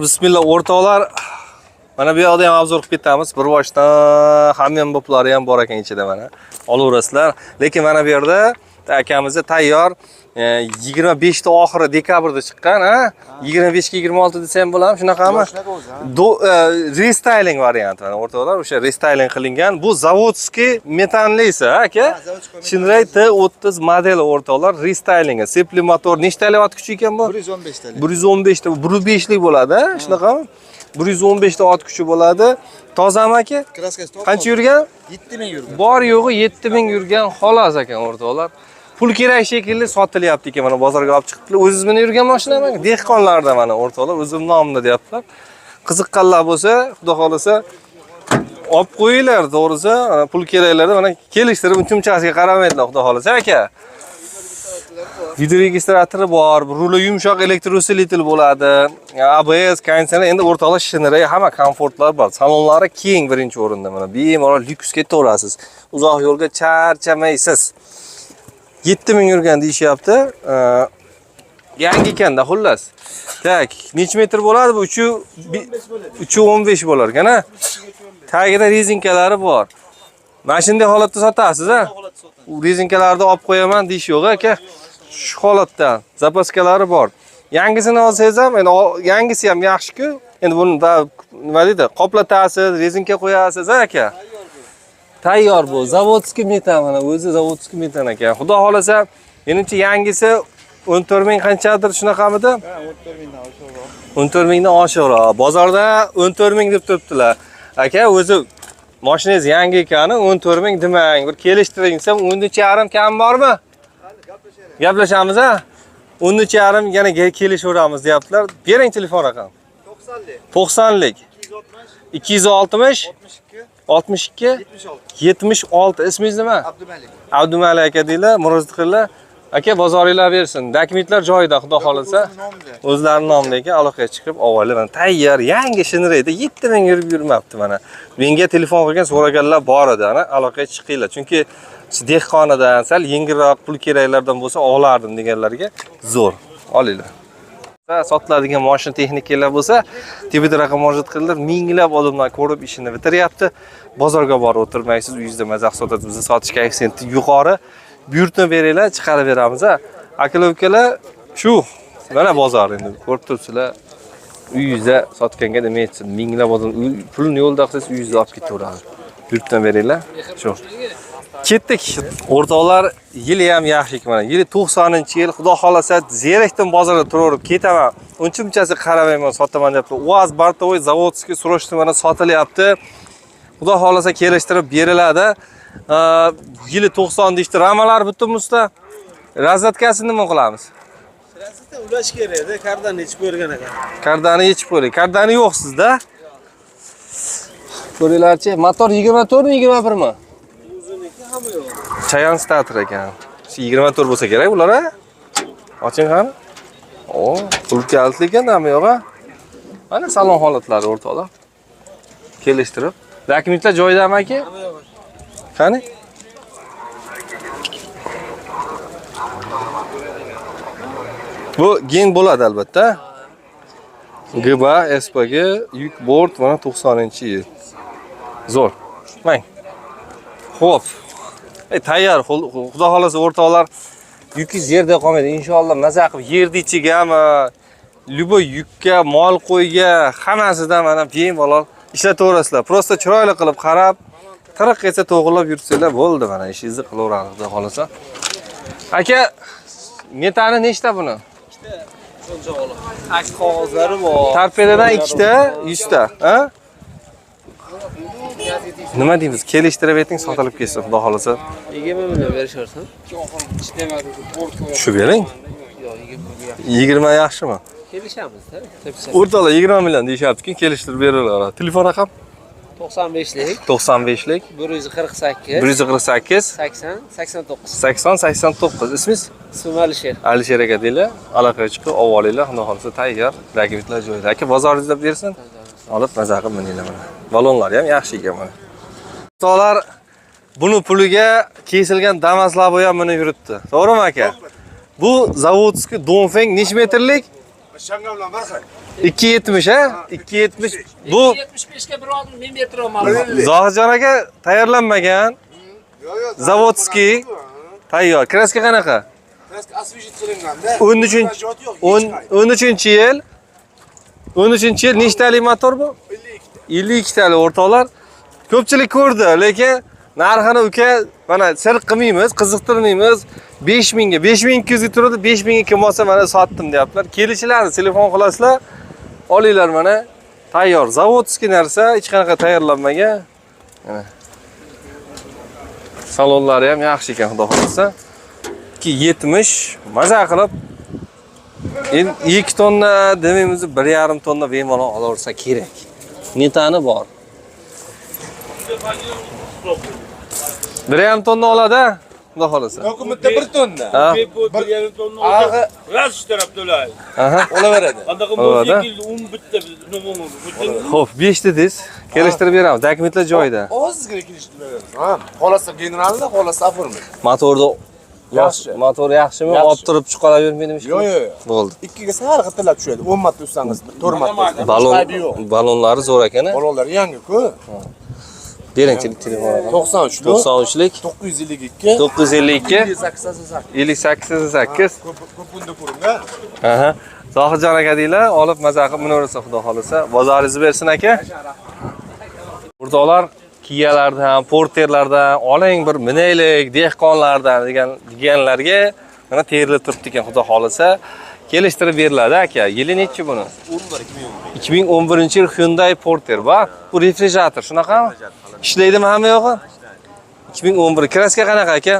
Bismillah o'rtoqlar. Mana bu yoqda ham obzor qilib ketamiz. Bir boshdan hamyonboplari ham bor ekan ichida mana. Olaverasizlar. Lekin mana bu yerda akamizda tayyor 25 ta oxiri dekabrda chiqqan, ha? 25 ga 26 desa ham bo'ladimi? Shunaqami? Restyling varianti mana o'rtoqlar, o'sha restyling qilingan. Bu zavodskiy metanlisi, aka? Shinray T30 modeli o'rtoqlar, restyling. Sepli motor nechtalik ot kuchi ekan bu? 115 talik. 115 ta, 105 lik bo'ladi, ha? Shunaqami? 115 ta ot kuchi bo'ladi. Tozami aka? Kraskasi top. Qancha yurgan? 7000 yurgan. Bor yo'g'i 7000 yurgan xolos ekan o'rtoqlar. Pul kerak shekilli sotilyapti ekan, mana bozorga olib chiqibdilar. O'zingiz bilan yurgan mashinami? Dehqonlarda mana o'rtoqlar, o'zim nomimda deyaptilar. Qiziqqanlar bo'lsa, xudo xolasa olib qo'yinglar, to'g'risi. Mana pul keraklarda mana kelishtirib, unchunchasiga qaramaydilar, xudo xolasa aka. Video registratori bor, ruli yumshoq elektrosilitel bo'ladi. ABS, konditsioner, endi o'rtoqlar shinray, hamma komfortlar bor. Salonlari keng birinchi o'rinda mana. Bemalol lyuksga ketaverasiz. Uzoq yo'lga charchamaysiz. 7000 yurgan deyishyapti. Yangi ekanda xullas. Tak, necha metr bo'ladi bu? 315 bo'lar ekan, ha? Tagida rezinkalari bor. Mana shunday holatda sotasiz, ha? U rezinkalarni olib qo'yaman deyish yo'q, aka. Shu holatda zapaskalari bor. Yangisini olsangiz ham, endi yangisi ham yaxshi-ku. Endi buni nima deydi? Qoplatasiz, rezinka qo'yasiz, aka. Tayyor bu. Zavodskiy metan mana, o'zi zavodskiy metan ekan. Xudo xolasa, menimcha yangisi 14000 qanchadir shunaqamidi? Ha, 14000 dan oshiqroq. 14000 dan oshiqroq. Bozorda 14000 deb turibdilar. Aka, o'zi mashinangiz yangi ekani 14000 demang. Bir kelishtiring desam, 13,5 kam bormi? Gaplashamiz, ha? 13,5 yana kelishaveramiz deyaptilar. Bering telefon raqam. 90lik. 260 62 76. İsmingiz nima? Abdumalik. Abdumalik aka deylar, Muroziqlar. Aka bozoringlar bersin. Dokumentlar joyida, xudo xolasa. O'zlarining nomida ekan, aloqaga chiqib, avvali mana tayyor, yangi shinrayda 7000 yurib yurmabdi mana. Menga telefon qilgan, so'raganlar bor edi, ana aloqaga chiqinglar. Chunki dehqonadan sal yengilroq pul keraklardan bo'lsa olardim deganlarga zo'r. Olinglar. Sotiladigan mashina texnikalar bo'lsa, tepida raqam murojaat qilinglar. Minglab odamlar ko'rib ishini bitiryapti. Bozorga borib o'tirmaysiz, uyingizda mazax sotadi. Bizni sotish koeffitsiyenti yuqori. Buyurtma beringlar, chiqarib beramiz, ha. Akalar, ukalar, shu mana bozor endi ko'rib turibsizlar. Uyingizda sotganga nima etsin? Minglab odam pulni yo'lda qilsangiz uyingizga olib ketaveradi. Buyurtma beringlar. Shu. Ketdik. O'rtoqlar, yili ham yaxshi mana. Yili 90-yil, xudo xolasa, zerikdim bozorda turaverib ketaman. Unchunchasi qaramayman, sotaman deb. Uaz Bartovoy zavodskiy surishdi mana sotilyapti. Xudo xolasa kelishtirib beriladi. Yili 90 deydi. Ramalar bitim usta. Razvatkasini nima qilamiz? Razvatka ulash kerak-da, kardani yechib qo'ygan ekan. Kardani yechib qo'ying. Kardani yo'q sizda? Ko'ringlarchi, motor 24 mi, 21 mi? Hamma yo'q. Chayon starter ekan. 24 bo'lsa kerak bular, ha? Oching qani. O, pul kaliti ekan hamma yo'q, ha? Mana salon holatlari o'rtoqlar. Kelishtirib. Dokumentlar joyidami aka? Hamma yo'q. Qani? Bu gen bo'ladi albatta. GBA SPG yuk bort mana 90-yil. Zo'r. Mang. Xo'p. Tayyor, xudo xolasa o'rtoqlar, yukingiz yerda qolmaydi. Inshaalloh maza qilib yerda ichigami, любой yukka, mol qo'yga, hammasidan mana bemalol ishlataverasizlar. Prosta chiroyli qilib qarab, tiriq etsa to'g'rilab yursanglar bo'ldi mana, ishingizni qilaveradi xudo xolasa. Aka, metani nechta buni? Ikkita so'njog'li. Aks qog'ozlari bor. Torpedadan ikkita, 100 ta, ha? Nima deymiz? Kelishtirib eting, sotilib ketsin, xudo xolasa. 20 million berisharsan. Shu bering. Yo'q, 20 yaxshimi? kelishamiz-da. O'rtoqlar 20 million deyishyapti-ki, kelishtirib beraveradi. Telefon raqam? 95lik 95lik 148 148 80 89. 80 89. İsmingiz? İsmim Alisher. Alisher aka deylar. Aloqaga chiqib, olinglar, xudo xolasa tayyor. Dokumentlar joyida. Aka bozoringiz deb bersin. Olib maza qilib mininglar mana. Balonlar ham yaxshi ekan mana. O'rtoqlar, buni puliga kesilgan Damas Labo ham meni yuribdi. To'g'rimi aka? Bu zavodskiy Dongfeng necha metrlik? Shangamla marhab. 270 ha? 270. Bu 75 ga bir oldim, men bertiraman. Zohidjon aka tayyorlanmagan. Yo'q, yo'q. Zavodskiy tayyor. Kraska qanaqa? Kraska освежить qilinganda. 13-yil. 13-yil nechtalik motor bu? 52 talik o'rtoqlar. Ko'pchilik ko'rdi, lekin narxini uka mana sir qilmaymiz, qiziqtirmaymiz. 5000 ga, 5200 ga turadi, 5000 ga kim olsa mana sotdim deyaptilar. Kelishlarni telefon qilasizlar, olinglar mana. Tayyor, zavodskiy narsa, hech qanaqa tayyorlanmagan. Mana. Salonlari ham yaxshi ekan, xudo xolasa. 270 maza qilib 2 tonna demaymiz, 1,5 tonna bemalol olaversa kerak. Netani bor. 1,5 tonna oladi, xudo xolasa. Dokumentda 1 tonna. Ha. 1,5 tonna Ag'i g'az ishtirab to'laydi. Aha. olaveradi. Anaqa Bo'ladi. mo'zikil 10 bitta biz Xo'p, 5 dediz. Kelishtirib beramiz. Dokumentlar joyida. Ozgina kelishtiramiz. Ha, xolasa generalda, xolasa oformay. Motorni Yaxshi. Motor yaxshimi? Yaxshi. Olib turib chiqaravermaydimi? Yo'q, yo'q. Bo'ldi. Ikkiga sal qitilab tushadi. 10 marta ussangiz, 4 marta. Balonlari zo'r ekan-a? Balonlar yangi-ku. Beringchilik telefoni. 93 lik. 93lik 952 952 58 58 ko'p unda ko'ring-a. Aha. Zohidjon aka deylar, olib maza qilib minaversa xudo xolasa, bozoringizni bersin aka. O'rtoqlar, Kiyalardan, Porterlardan oling bir minaylik, dehqonlardan deganlarga mana terilib turibdi ekan, xudo xolasa. Kelishtirib beriladi aka. Yili nechi buni? 2011-yil Hyundai Porter va bu refrigerator shunaqami? Ishlaydimi hamma yog'i? 2011 kraska qanaqa aka?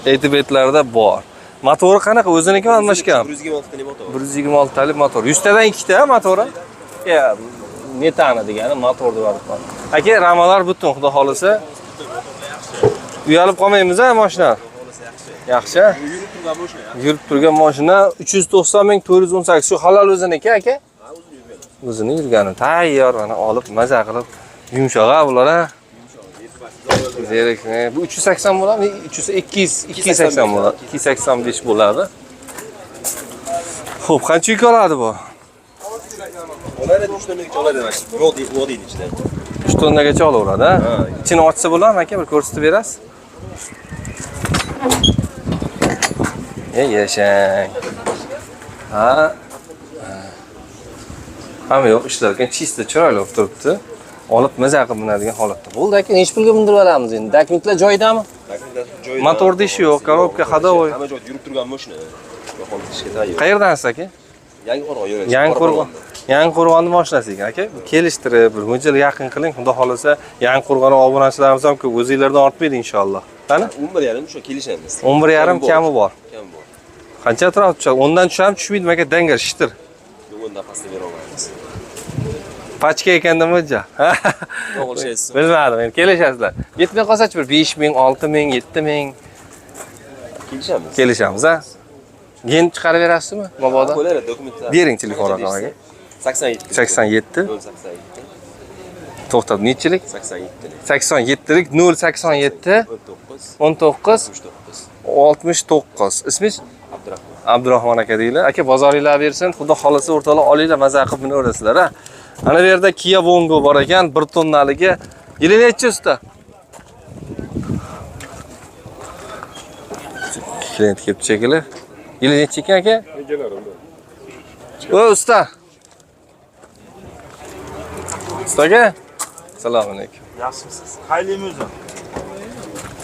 E'tibetlarda bor. Motori qanaqa? O'zinikimi almashgan? 126 talik motor. 100 tadan 2 ta motori. Ya, netani degani motor deb aytibman. Aka, ramalar butun, xudo xolasa. Uyalib qolmaymiz-a mashina? Yaxshi. Yurib turgan mashina 390 ming 418 shu halol o'ziniki aka? O'zini yurgani tayyor, mana olib maza qilib yumshoq-a bular ha. Zerikni. Bu 380 bo'ladimi? 280 bo'ladi. 285 bo'ladi. Xo'p, qancha yuk oladi bu? Oladi 3 tonnagacha oladi mana shu. Vodiyni ichida. 3 tonnagacha olaveradi, ha? Ichini ochsa bo'ladimi aka? Bir ko'rsatib berasiz? Yashang. Ha. Hamma yo'q ishlarkan chista chiroyli bo'lib turibdi. Olib maza qilib minadigan holatda. Bo'ldi aka, necha pulga mindirib olamiz endi? Dokumentlar joyidami? Dokumentlar joyida. Motorda ishi yo'q, korobka, hadovoy. Hamma joyda yurib turgan mashina. Yo'qolib ishga tayyor. Qayerdansiz aka? Yangi Qo'rg'on yo'l. Yangi-Qo'rg'onni moshinasi ekan aka. Kelishtirib, bir mo'ljal yaqin qiling, xudo xolasa, Yangi-Qo'rg'on obunachilarimiz ham ko'p, o'zingizlardan ortmaydi inshaalloh. Qani? 11,5 shu kelishamiz. 11,5 kami bor. Kam bor. Qancha atrof tushadi? Ondan tushami tushmaydi aka, dangar shitir. Bundan pastga bera olmaymiz. Pachka ekanda mo'lja. O'g'ilshaysiz. Bilmadim, endi kelishasizlar. Yetmay qolsa-chi bir 5000, 6000, 7000 Kelishamiz. kelishamiz, ha? Gen chiqarib berasizmi? Mabodo. Bo'ladi dokumentlar. Bering telefon raqamiga. 87. 87 087. to'xtab, nechilik? 87. 87lik 087 19 69. Ismingiz? Abdurahmon aka deylar. Aka, bozoringlar bersin. Xudo xolasa o'rtoqlar olinglar, maza qilib minaverasizlar, ha. Ana bu yerda Kia Bongo bor ekan, 1 tonnaligi. Yili necha usta? Klient kelib chekili. Yili necha ekan aka? O, usta. Ustaga? Assalomu alaykum. Yaxshimisiz? Qaylimiz.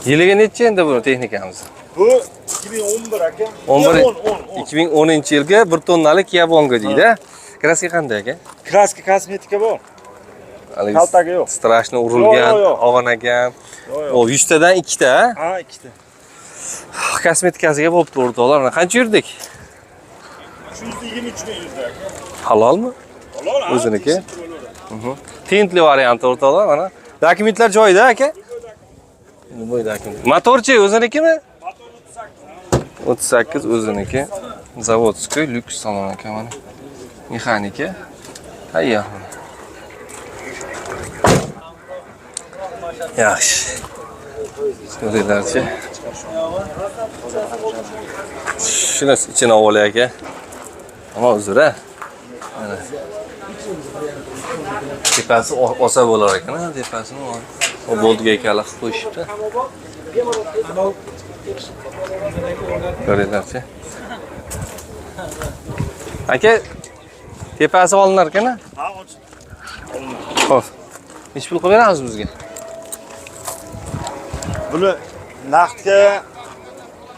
Yiliga necha endi buni texnikamiz? Bu 2011 aka. 2010-yilga 1 tonnalik Kia Bongo deydi. Kraska qanday aka? Kraska kosmetika bor. Kaltaga yo'q. Strashni urilgan, Yo'q. og'anagan. O 100 tadan 2 ta. Ha, 2 ta. Kosmetikasiga bo'libdi o'rtoqlar. Qancha yurdik? 323 ming yurdi aka. Halolmi? Halol, ha? O'ziniki. Tintli variant o'rtoqlar, mana. Dokumentlar joyida aka? Bu dokument. Motorchi o'zinikimi? Motor 38. 38 o'ziniki. Zavodskiy lyuks salon ekan mana. Mexanika. Tayyor. Yaxshi. Ko'ringlarchi. Shuni ichini olay aka. Ama uzr a. Mana. Tepasi osa bo'lar ekan, tepasini o boldiga ekala qilib qo'yishibdi. Ko'ringlarchi. Aka, tepasi olinar ekan-a? Ha, Xo'p. Nech pul qilib beramiz bizga? buni naqdga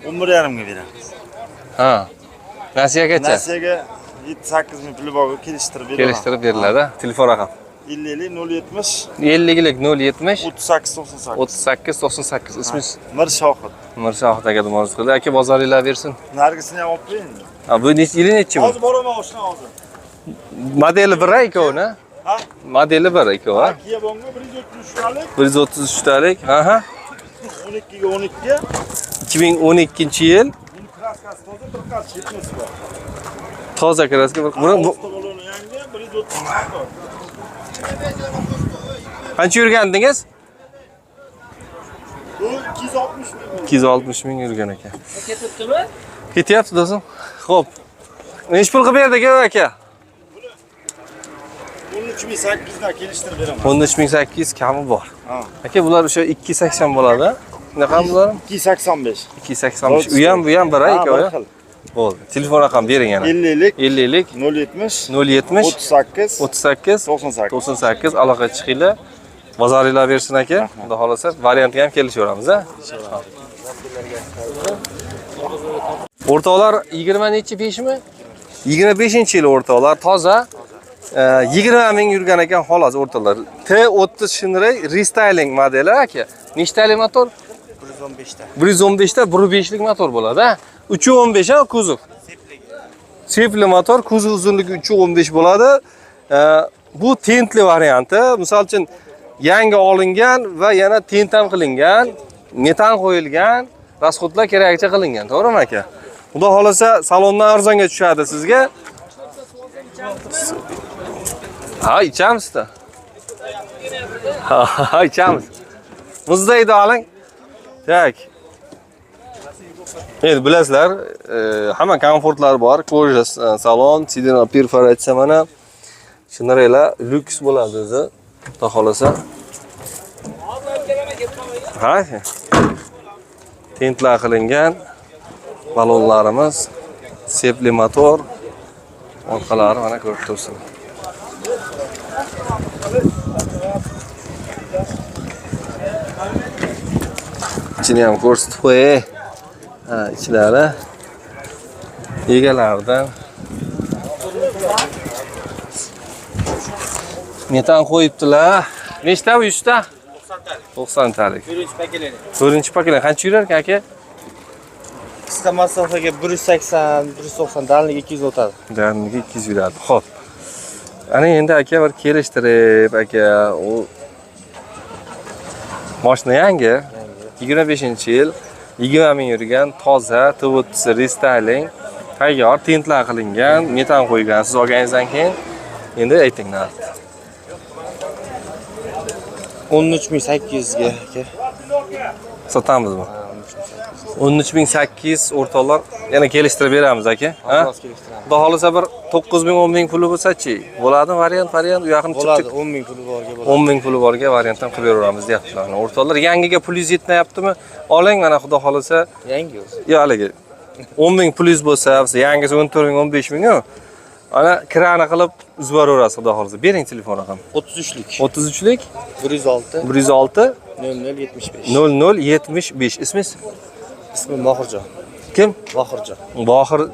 11,5 ga beramiz. Ha. Nasiyagacha? Nasiyaga 7-8 ming puli bor, kelishtirib beramiz. Kelishtirib beriladi. Telefon raqam. 50 50lik 070 38 98. 38 98. Ismingiz? Mir Shohid. Mirshohid aka murojaat qildi. Aka bozoringlar bersin. Nargisini ham olib qo'ying. Ha, bu yili nechi bu? Hozir boraman o'shdan hozir. Modeli 1 ikkovni? Ha? Modeli 1 ikkov, ha? Kia Bongo 133 talik, 133 talik. Aha. 12 ga 12. 2012-yil. Buni kraskasi toza, bir qarshi yetmasi bor. Toza kraska. Buni Avtomobilni yangi 133 motor. qancha yurgandingiz? Bu 260 ming. 260 ming yurgan aka. Ketibdimi? Ketyapti do'stim. Xo'p. Nech pul qilib berdik aka? 13800 dan kelishtirib beraman. 13800 kami bor. Ha. Aka bular o'sha 280 bo'ladi. Bunaqa bular? 285. 285. U ham bu ham bir ay ikkovi. Bo'ldi. Telefon raqam bering yana. 50lik 50lik 070 070 38 38 98. 98 aloqa chiqinglar. Bozoringlar bersin aka. Xudo xolasa variantga ham kelishaveramiz a. O'rtoqlar 20 nechi 5mi? 25-yil o'rtoqlar toza 20 ming yurgan ekan xolos o'rtoqlar. T30 Shinray restyling modeli aka. Nechtalik motor? 115 ta. 115 ta 1.5lik motor bo'ladi. 315 ha kuzov. Sepli motor, kuzov uzunligi 3.15 bo'ladi. Bu tentli varianti. Misol uchun yangi olingan va yana tent ham qilingan, metan qo'yilgan, rasxodlar kerakcha qilingan, to'g'rimi aka? Xudo xolasa salondan arzonga tushadi sizga. Ha, ichamizda. Ha, ichamiz. Muzdaydi oling. Tak. Endi bilasizlar, hamma komfortlar bor. Koja salon, sidina perforatsiya mana shunlaraylar lyuks bo'ladi o'zi. Xudo xolasa. Ha. Tentlar qilingan balonlarimiz, sepli motor, orqalari mana ko'rib tursin. İçini ham ko'rsatib qo'yay. Ha, ichlari egalaridan metan qo'yibdilar. Nechta bu 100 ta? 90 talik. 1-chi pakelani. 4-paketlar qancha yurar ekan aka? Qisqa masofaga 180, 190, dalinlik 200 o'tadi. Dalinligi 200 yuradi. Xo'p. Ana endi aka bir kelishtirib aka, u mashina yangi. 25-yil, 20 ming yurgan, toza, T30 restyling, tayyor, tentlar qilingan, metan qo'ygan. Siz olganingizdan keyin endi aytinglar. 13800 ga aka. Sotamizmi? 13800 o'rtoqlar, yana kelishtirib beramiz aka. Ha? Xudo xolasa bir 9000, 10000 puli bo'lsa-chi, bo'ladimi variant? U yaqin Bo'ladi, 10000 puli borga bo'ladi. 10000 puli borga variant ham qilib beraveramiz deyaptilar. O'rtoqlar, yangiga pulingiz yetmayaptimi? Oling, mana xudo xolasa. Yangi o'zi. Yo, haligi 10000 pulingiz bo'lsa, yangisi 14000, 15000-ku. Ana kirani qilib uzib yuborasiz xudo xolasa. Bering telefon raqamini. 33lik. 33lik 106 106 0075. 0075. Ismingiz? Ismi Mohirjon. Kim? Mohirjon.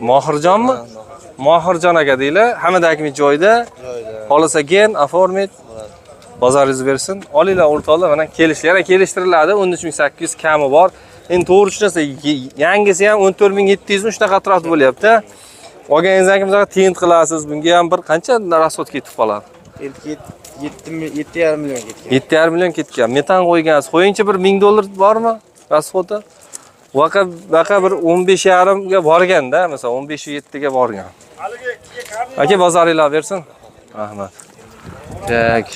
Mohirjonmi? Mohirjon aka deylar. Hamadagi joyda. Xolasa gen, oformit. Bozoringiz bersin. Olinglar o'rtoqlar, mana kelishtiriladi. 13800 kami bor. Endi to'g'ri tushunsa, yangisi ham 14700 mi shunaqa atrofda bo'lyapti. Olganingizdan keyin bizga tent qilasiz. Bunga ham bir qancha rasxod ketib qoladi? 7,5 million ketgan. 7,5 million ketgan. Metan qo'ygansiz. Qo'yincha bir $1000 bormi? Rasxodi? Vaqa bir 15,5 ga borganda, masalan 15,7 ga borgan. Aka bozoringlar bersin. Rahmat. Tak.